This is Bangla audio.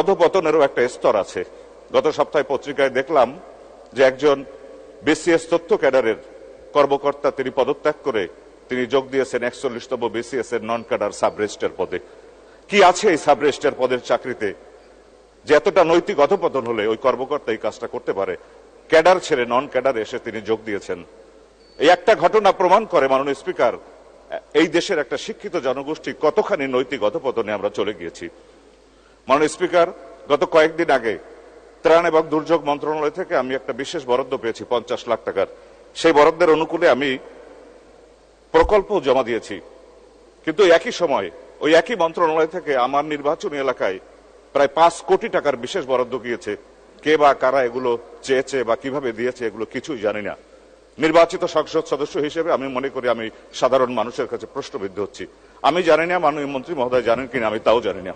অধঃপতনেরও একটা স্তর আছে। গত সপ্তাহে পত্রিকায় দেখলাম যে একজন বিসিএস তথ্য ক্যাডারের কর্মকর্তা তিনি পদত্যাগ করে তিনি যোগ দিয়েছেন ৪১তম বিসিএস এর নন ক্যাডার সাব রেজিস্ট্রার পদে। কি আছে এই সাব রেজিস্ট্রার পদের চাকরিতে যে এতটা নৈতিক অধঃপতন হলে ওই কর্মকর্তা এই কাজটা করতে পারে? ক্যাডার ছেড়ে নন ক্যাডার এসে তিনি যোগ দিয়েছেন। এই একটা ঘটনা প্রমাণ করে মাননীয় স্পিকার, এই দেশের একটা শিক্ষিত জনগোষ্ঠী কতখানি নৈতিক অধঃপতনে আমরা চলে গিয়েছি। মাননীয় স্পিকার, গত কয়েকদিন আগে ত্রাণ এবং দুর্যোগ মন্ত্রণালয় থেকে আমি একটা বিশেষ বরাদ্দ পেয়েছি ৫০ লাখ টাকার। সেই বরাদ্দের অনুকূলে আমি প্রকল্প জমা দিয়েছি, কিন্তু একই সময় ওই একই মন্ত্রণালয় থেকে আমার নির্বাচনী এলাকায় প্রায় ৫ কোটি টাকার বিশেষ বরাদ্দ গিয়েছে। কে বা কারা এগুলো চেয়েছে বা কিভাবে দিয়েছে এগুলো কিছুই জানি না। নির্বাচিত সংসদ সদস্য হিসেবে আমি মনে করি আমি সাধারণ মানুষের কাছে প্রশ্নবিদ্ধ হচ্ছি। আমি জানি না মাননীয় মন্ত্রী মহোদয় জানেন কিনা, আমি তাও জানি না।